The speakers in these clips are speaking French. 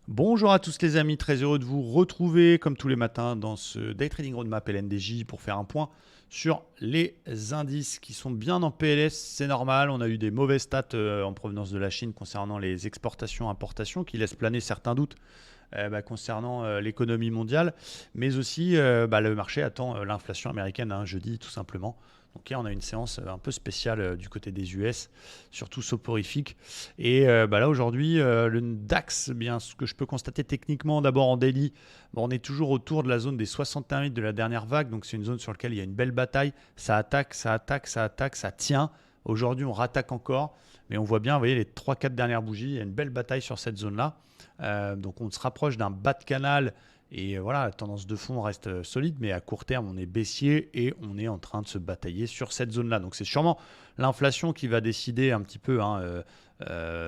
Bonjour à tous les amis, très heureux de vous retrouver comme tous les matins dans ce Day Trading Roadmap LNDJ pour faire un point sur les indices qui sont bien en PLS. C'est normal, on a eu des mauvaises stats en provenance de la Chine concernant les exportations-importations qui laissent planer certains doutes concernant l'économie mondiale, mais aussi le marché attend l'inflation américaine jeudi tout simplement. Donc hier on a une séance un peu spéciale du côté des US, surtout soporifique. Et là aujourd'hui le DAX, bien ce que je peux constater techniquement d'abord en daily, on est toujours autour de la zone des 61,8 de la dernière vague, donc c'est une zone sur laquelle il y a une belle bataille. Ça attaque, ça attaque, ça attaque, ça tient. Aujourd'hui on rattaque encore, mais on voit bien, vous voyez les 3-4 dernières bougies, il y a une belle bataille sur cette zone-là. Donc on se rapproche d'un bas de canal et voilà, la tendance de fond reste solide, mais à court terme on est baissier et on est en train de se batailler sur cette zone-là. Donc c'est sûrement l'inflation qui va décider un petit peu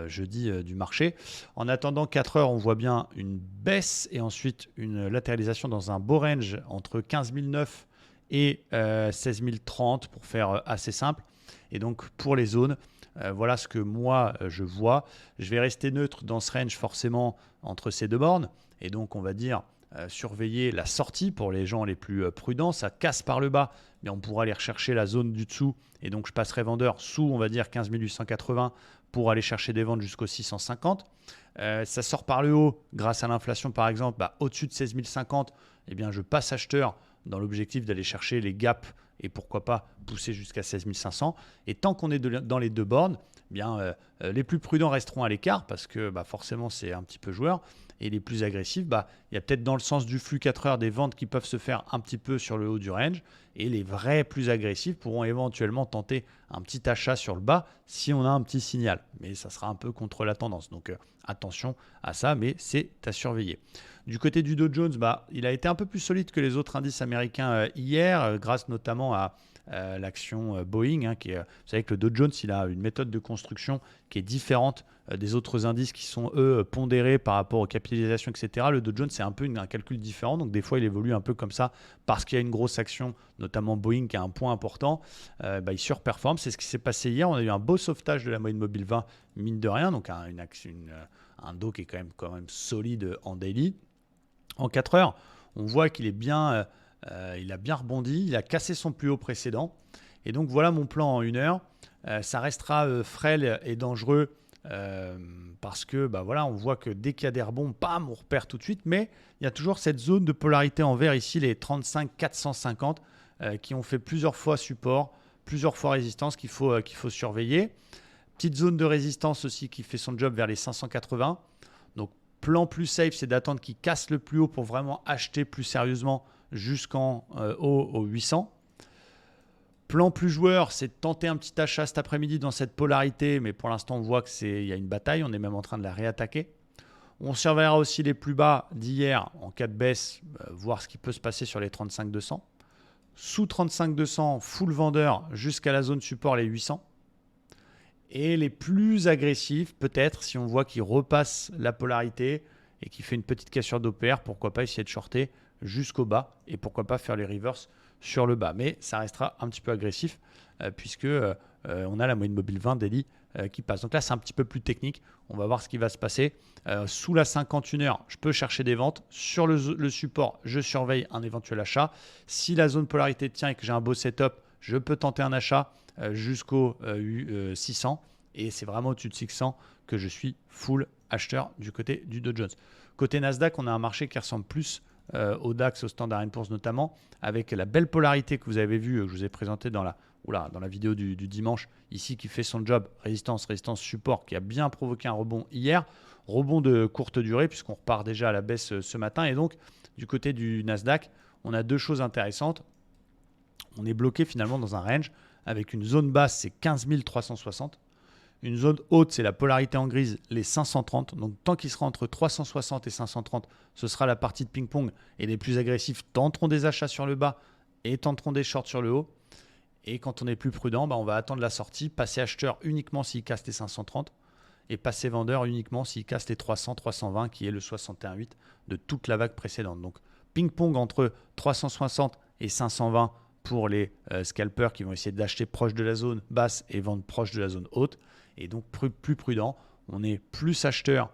jeudi du marché. En attendant 4 heures, on voit bien une baisse et ensuite une latéralisation dans un beau range entre 15 009 et 16 030 pour faire assez simple. Et donc pour les zones, voilà ce que moi je vois. Je vais rester neutre dans ce range forcément entre ces deux bornes. Et donc on va dire surveiller la sortie pour les gens les plus prudents. Ça casse par le bas, mais on pourra aller rechercher la zone du dessous. Et donc je passerai vendeur sous, on va dire 15 880 pour aller chercher des ventes jusqu'au 650. Ça sort par le haut grâce à l'inflation par exemple, au-dessus de 16 050, eh bien je passe acheteur dans l'objectif d'aller chercher les gaps et pourquoi pas pousser jusqu'à 16 500. Et tant qu'on est dans les deux bornes, les plus prudents resteront à l'écart parce que forcément c'est un petit peu joueur. Et les plus agressifs, il y a peut-être dans le sens du flux 4 heures des ventes qui peuvent se faire un petit peu sur le haut du range. Et les vrais plus agressifs pourront éventuellement tenter un petit achat sur le bas si on a un petit signal. Mais ça sera un peu contre la tendance. Donc attention à ça, mais c'est à surveiller. Du côté du Dow Jones, il a été un peu plus solide que les autres indices américains hier, grâce notamment à l'action Boeing. Vous savez que le Dow Jones, il a une méthode de construction qui est différente des autres indices qui sont, eux, pondérés par rapport aux capitalisations, etc. Le Dow Jones, c'est un peu un calcul différent. Donc, des fois, il évolue un peu comme ça parce qu'il y a une grosse action, notamment Boeing, qui a un point important. Il surperforme. C'est ce qui s'est passé hier. On a eu un beau sauvetage de la moyenne mobile 20, mine de rien. Donc, un Dow qui est quand même solide en daily. En 4 heures, on voit qu'il est bien, il a bien rebondi, il a cassé son plus haut précédent. Et donc voilà mon plan en 1 heure. Ça restera frêle et dangereux parce que on voit que dès qu'il y a des rebonds, bam, on repère tout de suite. Mais il y a toujours cette zone de polarité en vert ici, les 35 450, qui ont fait plusieurs fois support, plusieurs fois résistance qu'il faut surveiller. Petite zone de résistance aussi qui fait son job vers les 580. Donc plan plus safe, c'est d'attendre qu'il casse le plus haut pour vraiment acheter plus sérieusement jusqu'en haut au 800. Plan plus joueur, c'est de tenter un petit achat cet après-midi dans cette polarité, mais pour l'instant on voit qu'il y a une bataille, on est même en train de la réattaquer. On surveillera aussi les plus bas d'hier en cas de baisse, voir ce qui peut se passer sur les 35 200. Sous 35 200, full vendeur jusqu'à la zone support les 800. Et les plus agressifs, peut-être, si on voit qu'il repasse la polarité et qu'il fait une petite cassure d'OPR, pourquoi pas essayer de shorter jusqu'au bas et pourquoi pas faire les reverse sur le bas. Mais ça restera un petit peu agressif puisque on a la moyenne mobile 20 daily qui passe. Donc là, c'est un petit peu plus technique. On va voir ce qui va se passer. Sous la 51 heures, je peux chercher des ventes. Sur le support, je surveille un éventuel achat. Si la zone polarité tient et que j'ai un beau setup, je peux tenter un achat jusqu'au 600. Et c'est vraiment au-dessus de 600 que je suis full acheteur du côté du Dow Jones. Côté Nasdaq, on a un marché qui ressemble plus au DAX, au Standard & Poor's notamment, avec la belle polarité que vous avez vue, que je vous ai présentée dans la vidéo du dimanche, ici qui fait son job, résistance, résistance, support, qui a bien provoqué un rebond hier, rebond de courte durée puisqu'on repart déjà à la baisse ce matin. Et donc, du côté du Nasdaq, on a deux choses intéressantes. On est bloqué finalement dans un range avec une zone basse, c'est 15 360. Une zone haute, c'est la polarité en grise, les 530. Donc, tant qu'il sera entre 360 et 530, ce sera la partie de ping-pong. Et les plus agressifs tenteront des achats sur le bas et tenteront des shorts sur le haut. Et quand on est plus prudent, on va attendre la sortie, passer acheteur uniquement s'il casse les 530 et passer vendeur uniquement s'il casse les 300, 320 qui est le 61,8 de toute la vague précédente. Donc, ping-pong entre 360 et 520 pour les scalpers qui vont essayer d'acheter proche de la zone basse et vendre proche de la zone haute. Et donc plus prudent, on est plus acheteur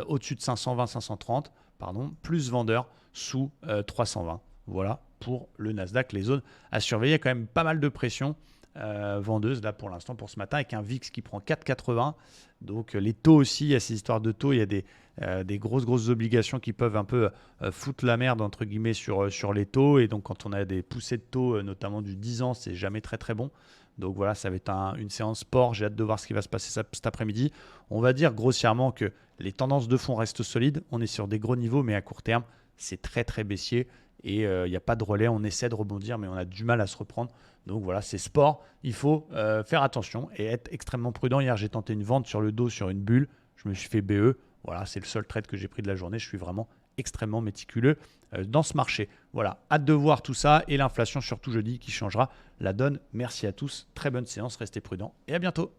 au-dessus de 520, 530, pardon, plus vendeur sous 320. Voilà pour le Nasdaq, les zones à surveiller. Il y a quand même pas mal de pression vendeuse là pour l'instant, pour ce matin, avec un VIX qui prend 4,80. Donc les taux aussi, il y a ces histoires de taux, il y a des grosses obligations qui peuvent un peu foutre la merde entre guillemets sur les taux. Et donc quand on a des poussées de taux, notamment du 10 ans, c'est jamais très bon. Donc voilà, ça va être une séance sport. J'ai hâte de voir ce qui va se passer cet après-midi. On va dire grossièrement que les tendances de fond restent solides. On est sur des gros niveaux, mais à court terme, c'est très baissier. Et il n'y a pas de relais. On essaie de rebondir, mais on a du mal à se reprendre. Donc voilà, c'est sport. Il faut faire attention et être extrêmement prudent. Hier, j'ai tenté une vente sur le dos, sur une bulle. Je me suis fait BE. Voilà, c'est le seul trade que j'ai pris de la journée. Je suis vraiment extrêmement méticuleux dans ce marché. Voilà, hâte de voir tout ça et l'inflation surtout jeudi qui changera la donne. Merci à tous, très bonne séance, restez prudents et à bientôt.